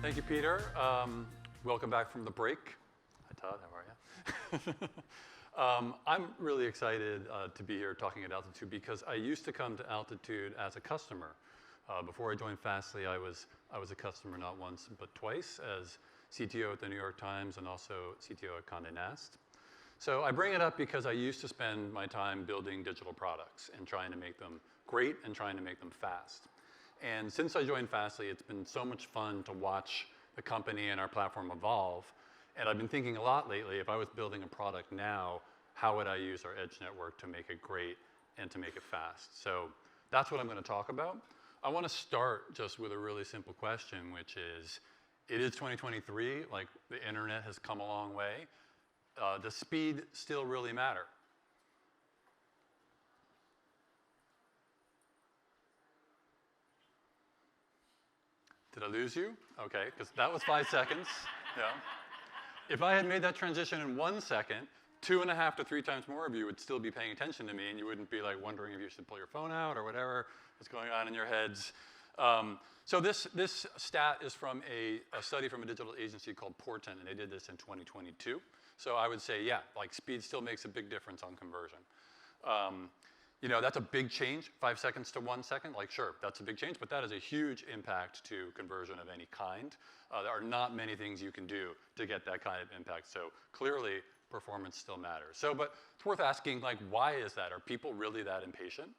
Thank you, Peter. Welcome back from the break. Hi, Todd. How are you? I'm really excited to be here talking at Altitude because I used to come to Altitude as a customer. Before I joined Fastly, I was a customer not once but twice as CTO at the New York Times and also CTO at Condé Nast. So I bring it up because I used to spend my time building digital products and trying to make them great and trying to make them fast. And since I joined Fastly, it's been so much fun to watch the company and our platform evolve. And I've been thinking a lot lately, if I was building a product now, how would I use our edge network to make it great and to make it fast? So that's what I'm going to talk about. I want to start just with a really simple question, which is, it is 2023, like the internet has come a long way. Does speed still really matter? Did I lose you? Okay, because that was 5 seconds. Yeah. If I had made that transition in 1 second, 2.5 to 3 times more of you would still be paying attention to me, and you wouldn't be like wondering if you should pull your phone out or whatever is going on in your heads. So this stat is from a study from a digital agency called Portent, and they did this in 2022. So I would say, yeah, like speed still makes a big difference on conversion. You know, that's a big change, 5 seconds to 1 second. Like, sure, that's a big change, but that is a huge impact to conversion of any kind. There are not many things you can do to get that kind of impact. So clearly, performance still matters. So, but it's worth asking, like, why is that? Are people really that impatient?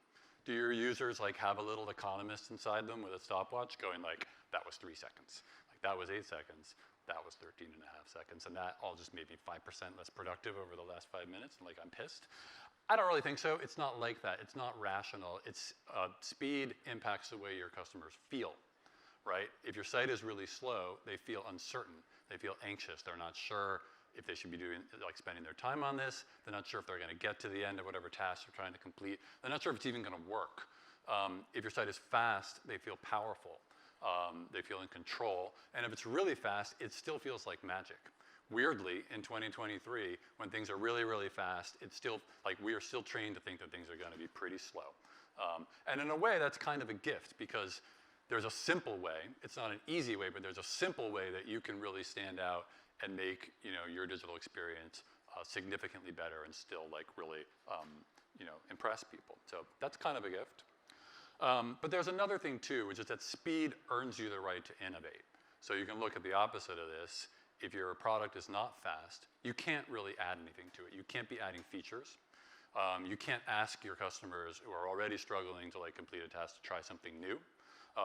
Do your users like have a little economist inside them with a stopwatch going like, that was 3 seconds, like that was 8 seconds, that was 13.5 seconds, and that all just made me 5% less productive over the last 5 minutes, and like I'm pissed? I don't really think so. It's not like that. It's not rational. It's speed impacts the way your customers feel, right? If your site is really slow, they feel uncertain. They feel anxious. They're not sure if they should be doing, like spending their time on this. They're not sure if they're going to get to the end of whatever task they're trying to complete. They're not sure if it's even going to work. If your site is fast, they feel powerful. They feel in control. And if it's really fast, it still feels like magic. Weirdly, in 2023, when things are really, really fast, it's still, like we are still trained to think that things are going to be pretty slow. And in a way, that's kind of a gift because there's a simple way. It's not an easy way, but there's a simple way that you can really stand out and make your digital experience significantly better and still like really impress people. So that's kind of a gift. But there's another thing too, which is that speed earns you the right to innovate. So you can look at the opposite of this. If your product is not fast, you can't really add anything to it. You can't be adding features. You can't ask your customers who are already struggling to like complete a task to try something new.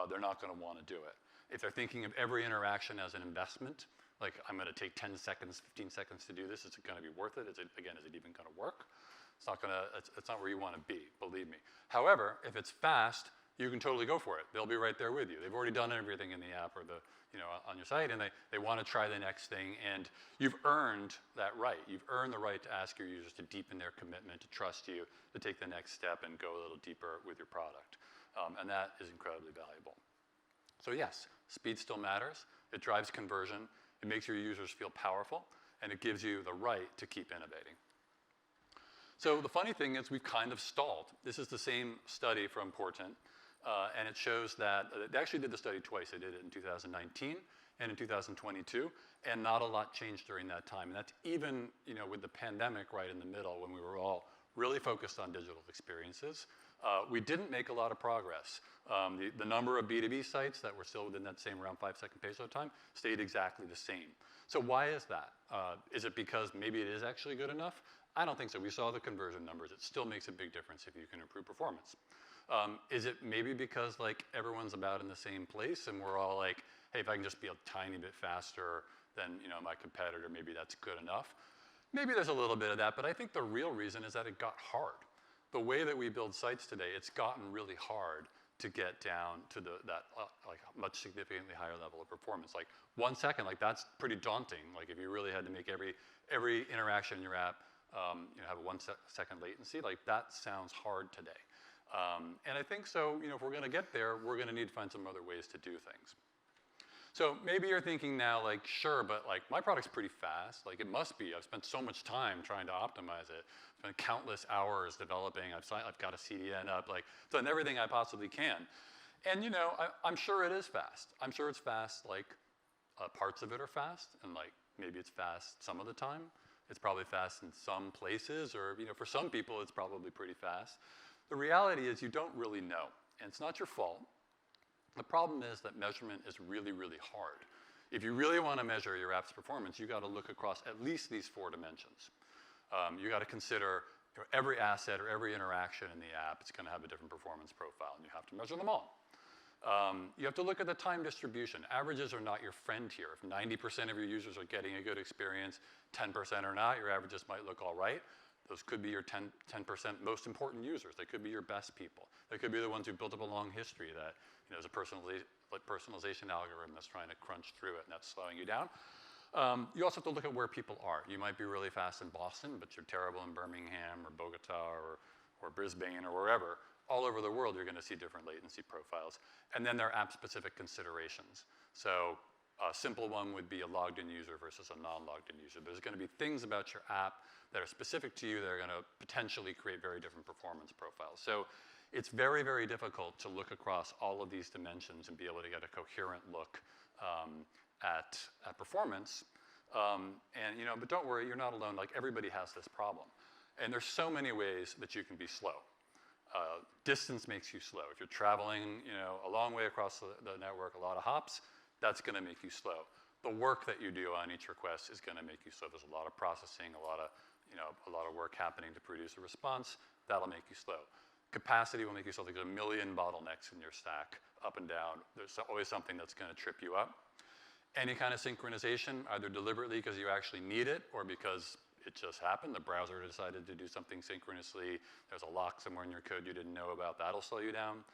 They're not going to want to do it. If they're thinking of every interaction as an investment, like I'm going to take 10 seconds, 15 seconds to do this, is it going to be worth it? Is it even going to work? It's not where you want to be, believe me. However, if it's fast, you can totally go for it. They'll be right there with you. They've already done everything in the app or on your site, and they want to try the next thing, and you've earned that right. You've earned the right to ask your users to deepen their commitment, to trust you, to take the next step and go a little deeper with your product. And that is incredibly valuable. So yes, speed still matters. It drives conversion. It makes your users feel powerful, and it gives you the right to keep innovating. So the funny thing is we've kind of stalled. This is the same study from Portent, and it shows that they actually did the study twice. They did it in 2019 and in 2022, and not a lot changed during that time. And that's even with the pandemic right in the middle when we were all really focused on digital experiences. We didn't make a lot of progress. The number of B2B sites that were still within that same around 5-second page load time stayed exactly the same. So why is that? Is it because maybe it is actually good enough? I don't think so. We saw the conversion numbers. It still makes a big difference if you can improve performance. Is it maybe because like everyone's about in the same place and we're all like, hey, if I can just be a tiny bit faster than my competitor, maybe that's good enough? Maybe there's a little bit of that, but I think the real reason is that it got hard. The way that we build sites today, it's gotten really hard to get down to that like much significantly higher level of performance. Like 1 second, like that's pretty daunting. Like if you really had to make every interaction in your app have a 1 second latency, like that sounds hard today. And I think so, if we're going to get there, we're going to need to find some other ways to do things. So maybe you're thinking now, like, sure, but like my product's pretty fast. Like it must be. I've spent so much time trying to optimize it. I've spent countless hours developing. I've got a CDN up, like done everything I possibly can. And I'm sure it is fast. I'm sure it's fast like parts of it are fast, and like maybe it's fast some of the time. It's probably fast in some places, or for some people it's probably pretty fast. The reality is you don't really know, and it's not your fault. The problem is that measurement is really, really hard. If you really want to measure your app's performance, you got to look across at least these 4 dimensions. You got to consider every asset or every interaction in the app. It's going to have a different performance profile, and you have to measure them all. You have to look at the time distribution. Averages are not your friend here. If 90% of your users are getting a good experience, 10% are not, your averages might look all right. Those could be your 10% most important users. They could be your best people. They could be the ones who built up a long history that is a personalization algorithm that's trying to crunch through it, and that's slowing you down. You also have to look at where people are. You might be really fast in Boston, but you're terrible in Birmingham or Bogota or Brisbane or wherever. All over the world, you're going to see different latency profiles. And then there are app-specific considerations. So a simple one would be a logged-in user versus a non-logged-in user. There's going to be things about your app that are specific to you that are going to potentially create very different performance profiles. So it's very, very difficult to look across all of these dimensions and be able to get a coherent look at performance. But don't worry, you're not alone. Like, everybody has this problem. And there's so many ways that you can be slow. Distance makes you slow. If you're traveling, a long way across the network, a lot of hops, that's going to make you slow. The work that you do on each request is going to make you slow. There's a lot of processing, a lot of work happening to produce a response. That'll make you slow. Capacity will make you slow. There's a million bottlenecks in your stack, up and down. There's always something that's going to trip you up. Any kind of synchronization, either deliberately because you actually need it or because it just happened. The browser decided to do something synchronously. There's a lock somewhere in your code you didn't know about. That'll slow you down.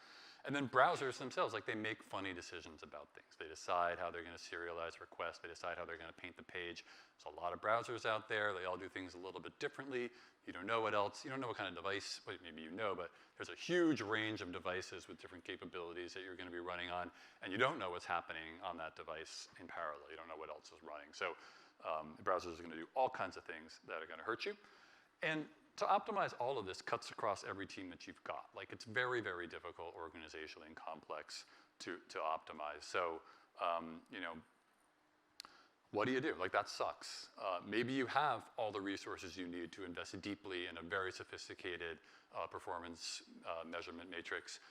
And then browsers themselves, like, they make funny decisions about things. They decide how they're going to serialize requests. They decide how they're going to paint the page. There's a lot of browsers out there. They all do things a little bit differently. You don't know what else. You don't know what kind of device. Well, maybe you know, but there's a huge range of devices with different capabilities that you're going to be running on, and you don't know what's happening on that device in parallel. You don't know what else is running. So the browsers are going to do all kinds of things that are going to hurt you. And to optimize all of this cuts across every team that you've got. Like, it's very, very difficult organizationally and complex to optimize. So, what do you do? Like, that sucks. Maybe you have all the resources you need to invest deeply in a very sophisticated performance measurement matrix.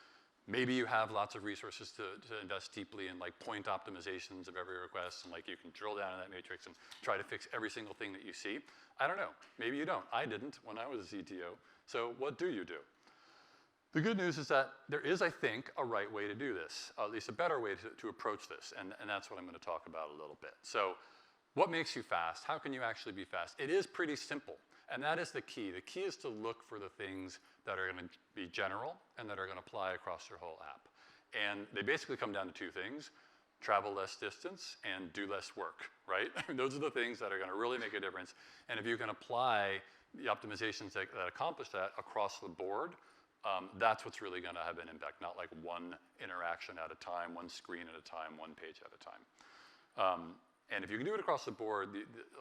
Maybe you have lots of resources to invest deeply in, like, point optimizations of every request, and, like, you can drill down in that matrix and try to fix every single thing that you see. I don't know. Maybe you don't. I didn't when I was a CTO. So what do you do? The good news is that there is, I think, a right way to do this, at least a better way to approach this, and that's what I'm going to talk about a little bit. So what makes you fast? How can you actually be fast? It is pretty simple, and that is the key. The key is to look for the things that are going to be general and that are going to apply across your whole app. And they basically come down to 2 things: travel less distance and do less work, right? Those are the things that are going to really make a difference. And if you can apply the optimizations that accomplish that across the board, that's what's really going to have an impact, not like one interaction at a time, one screen at a time, one page at a time. And if you can do it across the board,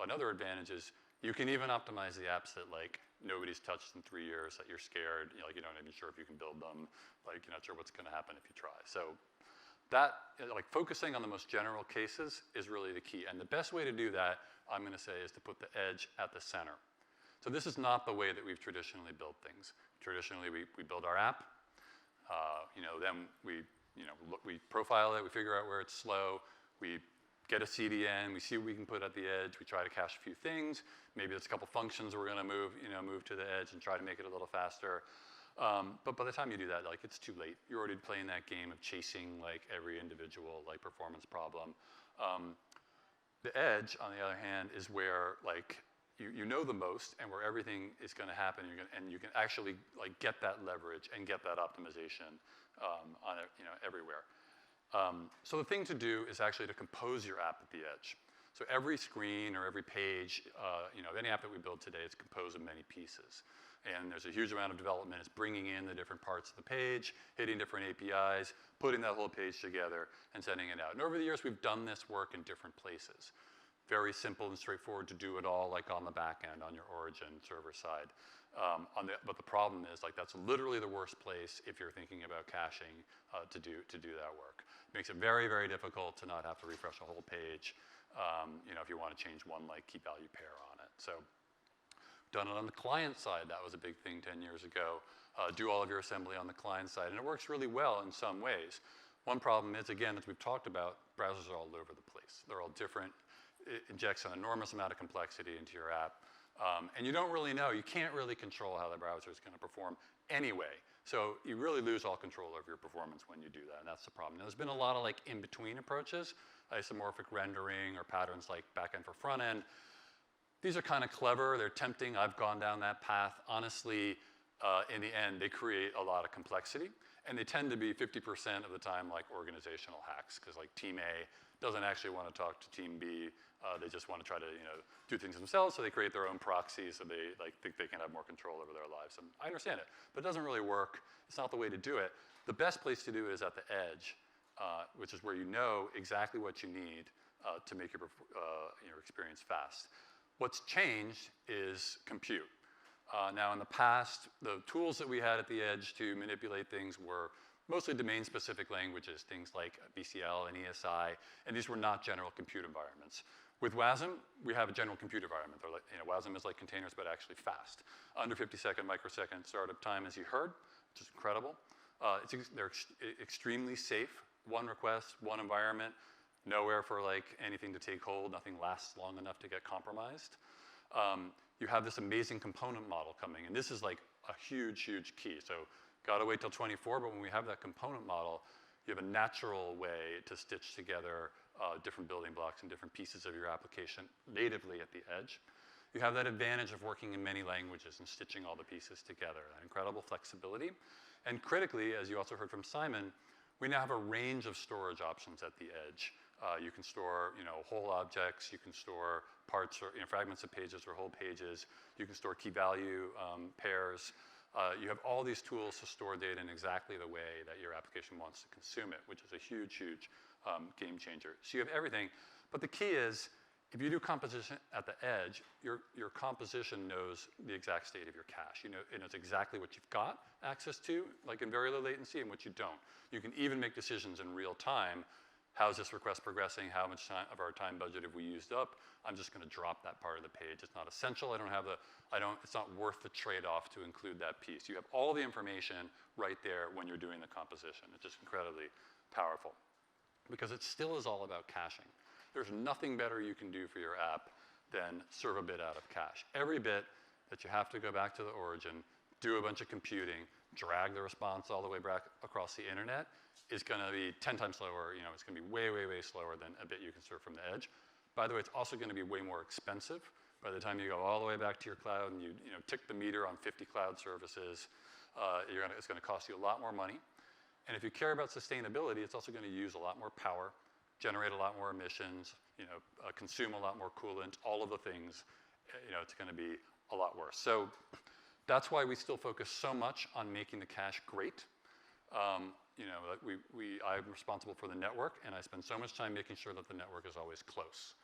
another advantage is you can even optimize the apps that, like, nobody's touched in 3 years, that you're scared, like, you're not even sure if you can build them, like, you're not sure what's going to happen if you try. So that, like, focusing on the most general cases is really the key. And the best way to do that, I'm going to say, is to put the edge at the center. So this is not the way that we've traditionally built things. Traditionally, we build our app, then we profile it, we figure out where it's slow, we get a CDN, we see what we can put at the edge, we try to cache a few things. Maybe there's a couple functions we're going to move to the edge and try to make it a little faster. But by the time you do that, like, it's too late. You're already playing that game of chasing, like, every individual, like, performance problem. The edge, on the other hand, is where, like, you know the most and where everything is going to happen, and you can actually, like, get that leverage and get that optimization on it, everywhere. So the thing to do is actually to compose your app at the edge. So every screen or every page, any app that we build today is composed of many pieces. And there's a huge amount of development. It's bringing in the different parts of the page, hitting different APIs, putting that whole page together, and sending it out. And over the years, we've done this work in different places. Very simple and straightforward to do it all, like on the back end, on your origin server side. But the problem is, like, that's literally the worst place if you're thinking about caching to do that work. It makes it very, very difficult to not have to refresh a whole page, if you want to change one, like, key value pair on it. So done it on the client side. That was a big thing 10 years ago. Do all of your assembly on the client side, and it works really well in some ways. One problem is, again, as we've talked about, browsers are all over the place. They're all different. It injects an enormous amount of complexity into your app. And you don't really know, you can't really control how the browser is going to perform anyway. So you really lose all control over your performance when you do that, and that's the problem. Now, there's been a lot of, like, in-between approaches, isomorphic rendering or patterns like back-end for front-end. These are kind of clever. They're tempting. I've gone down that path. Honestly, in the end, they create a lot of complexity, and they tend to be 50% of the time like organizational hacks, because, like, Team A doesn't actually want to talk to Team B. They just want to try to, do things themselves, so they create their own proxies, so they, like, think they can have more control over their lives. And I understand it, but it doesn't really work. It's not the way to do it. The best place to do it is at the edge, which is where you know exactly what you need to make your experience fast. What's changed is compute. Now, in the past, the tools that we had at the edge to manipulate things were mostly domain-specific languages, things like BCL and ESI, and these were not general compute environments. With WASM, we have a general compute environment. They're like, WASM is like containers, but actually fast. Under 50-second microsecond startup time, as you heard, which is incredible. They're extremely safe. One request, one environment, nowhere for, like, anything to take hold. Nothing lasts long enough to get compromised. You have this amazing component model coming, and this is, like, a huge, huge key. So gotta wait till 24, but when we have that component model, you have a natural way to stitch together different building blocks and different pieces of your application natively at the edge. You have that advantage of working in many languages and stitching all the pieces together, that incredible flexibility. And critically, as you also heard from Simon, we now have a range of storage options at the edge. You can store, whole objects. You can store parts or fragments of pages or whole pages. You can store key value pairs. You have all these tools to store data in exactly the way that your application wants to consume it, which is a huge, huge game changer. So you have everything. But the key is, if you do composition at the edge, your composition knows the exact state of your cache. It knows exactly what you've got access to, like in very low latency, and what you don't. You can even make decisions in real time. How's this request progressing? How much time of our time budget have we used up? I'm just going to drop that part of the page. It's not essential. It's not worth the trade-off to include that piece. You have all the information right there when you're doing the composition. It's just incredibly powerful, because it still is all about caching. There's nothing better you can do for your app than serve a bit out of cache. Every bit that you have to go back to the origin, do a bunch of computing, drag the response all the way back across the internet, is going to be 10 times slower. It's going to be way, way, way slower than a bit you can serve from the edge. By the way, it's also going to be way more expensive. By the time you go all the way back to your cloud and you tick the meter on 50 cloud services, it's going to cost you a lot more money. And if you care about sustainability, it's also going to use a lot more power, generate a lot more emissions, consume a lot more coolant, all of the things. It's going to be a lot worse. So that's why we still focus so much on making the cache great. I'm responsible for the network, and I spend so much time making sure that the network is always close.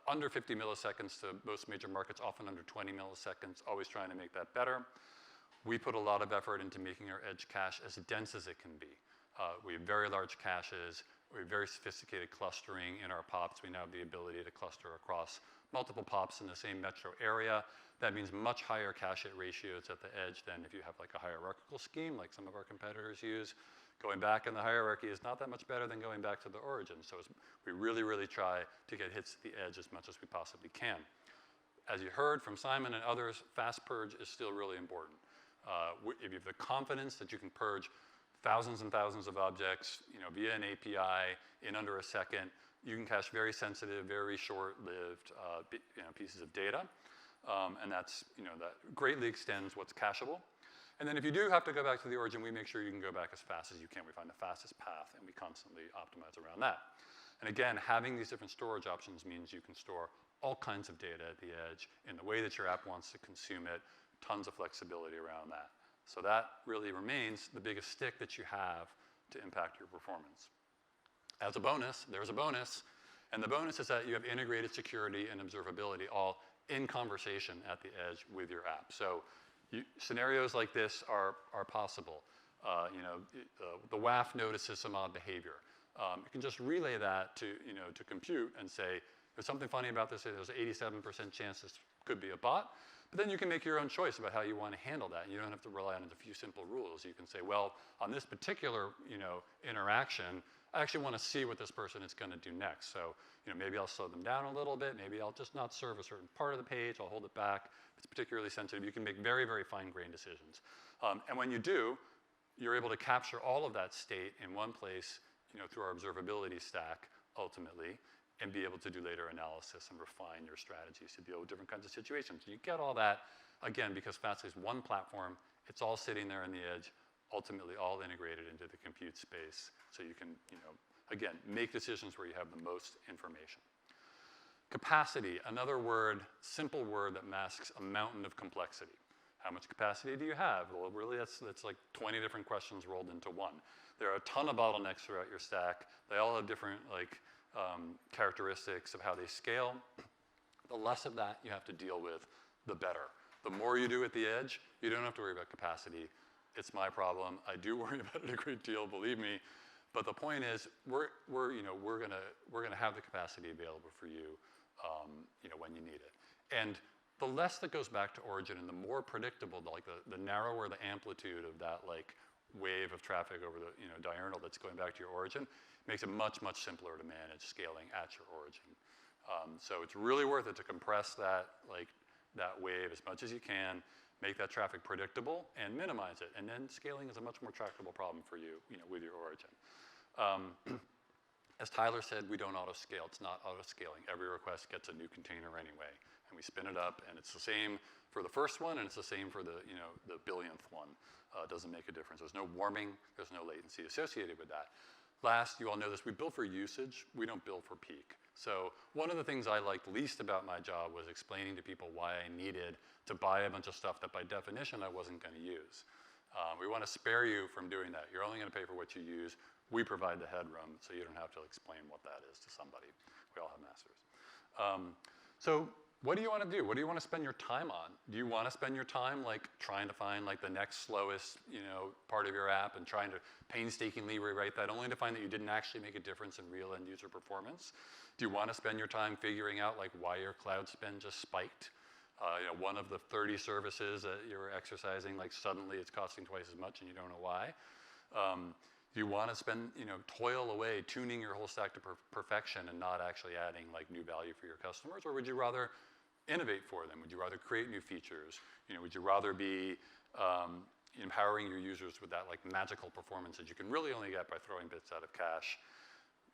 Under 50 milliseconds to most major markets, often under 20 milliseconds, always trying to make that better. We put a lot of effort into making our edge cache as dense as it can be. We have very large caches. We have very sophisticated clustering in our POPs. We now have the ability to cluster across multiple POPs in the same metro area. That means much higher cache hit ratios at the edge than if you have, like, a hierarchical scheme like some of our competitors use. Going back in the hierarchy is not that much better than going back to the origin. So we really, really try to get hits at the edge as much as we possibly can. As you heard from Simon and others, fast purge is still really important. If you have the confidence that you can purge thousands and thousands of objects, via an API in under a second, you can cache very sensitive, very short-lived pieces of data. And that greatly extends what's cacheable. And then if you do have to go back to the origin, we make sure you can go back as fast as you can. We find the fastest path, and we constantly optimize around that. And again, having these different storage options means you can store all kinds of data at the edge in the way that your app wants to consume it, tons of flexibility around that. So that really remains the biggest stick that you have to impact your performance. As a bonus, there's a bonus, and the bonus is that you have integrated security and observability all in conversation at the edge with your app. So Scenarios like this are possible. The WAF notices some odd behavior. You can just relay that to compute and say, there's something funny about this. There's an 87% chance this could be a bot. But then you can make your own choice about how you want to handle that. You don't have to rely on a few simple rules. You can say, well, on this particular interaction, I actually want to see what this person is going to do next. So maybe I'll slow them down a little bit. Maybe I'll just not serve a certain part of the page. I'll hold it back. If it's particularly sensitive, you can make very, very fine-grained decisions. And when you do, you're able to capture all of that state in one place through our observability stack, ultimately, and be able to do later analysis and refine your strategies to deal with different kinds of situations. You get all that, again, because Fastly is one platform. It's all sitting there on the edge, ultimately all integrated into the compute space. So you can, again, make decisions where you have the most information. Capacity, another word, simple word that masks a mountain of complexity. How much capacity do you have? Well, really, that's like 20 different questions rolled into one. There are a ton of bottlenecks throughout your stack. They all have different characteristics of how they scale. The less of that you have to deal with, the better. The more you do at the edge, you don't have to worry about capacity. It's my problem. I do worry about it a great deal, believe me. But the point is, we're gonna have the capacity available for you, when you need it. And the less that goes back to origin, and the more predictable, the narrower the amplitude of that wave of traffic over the diurnal that's going back to your origin, makes it much, much simpler to manage scaling at your origin. So it's really worth it to compress that wave as much as you can, make that traffic predictable, and minimize it. And then scaling is a much more tractable problem for you, with your origin. As Tyler said, we don't auto-scale. It's not auto-scaling. Every request gets a new container anyway, and we spin it up, and it's the same for the first one, and it's the same for the billionth one. It doesn't make a difference. There's no warming. There's no latency associated with that. Last, you all know this, we build for usage. We don't build for peak. So one of the things I liked least about my job was explaining to people why I needed to buy a bunch of stuff that by definition I wasn't going to use. We want to spare you from doing that. You're only going to pay for what you use. We provide the headroom, so you don't have to explain what that is to somebody. We all have masters. So what do you want to do? What do you want to spend your time on? Do you want to spend your time trying to find the next slowest part of your app and trying to painstakingly rewrite that, only to find that you didn't actually make a difference in real end user performance? Do you want to spend your time figuring out why your cloud spend just spiked? One of the 30 services that you're exercising, suddenly it's costing twice as much and you don't know why. Do you want to spend, toil away tuning your whole stack to perfection and not actually adding new value for your customers? Or would you rather innovate for them? Would you rather create new features? Would you rather be empowering your users with that magical performance that you can really only get by throwing bits out of cache?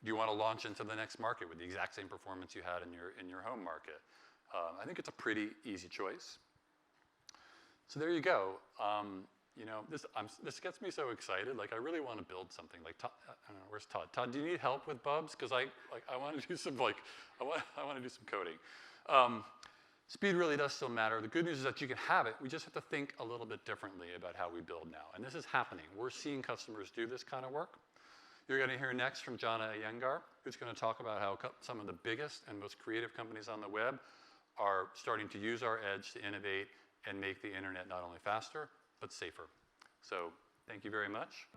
Do you want to launch into the next market with the exact same performance you had in your home market? I think it's a pretty easy choice. So there you go. This gets me so excited. I really want to build something. Todd, I don't know, where's Todd? Todd, do you need help with Bubs? Because I want to do some I want to do some coding. Speed really does still matter. The good news is that you can have it. We just have to think a little bit differently about how we build now. And this is happening. We're seeing customers do this kind of work. You're going to hear next from Jana Iyengar, who's going to talk about how some of the biggest and most creative companies on the web are starting to use our edge to innovate and make the internet not only faster, but safer. So thank you very much.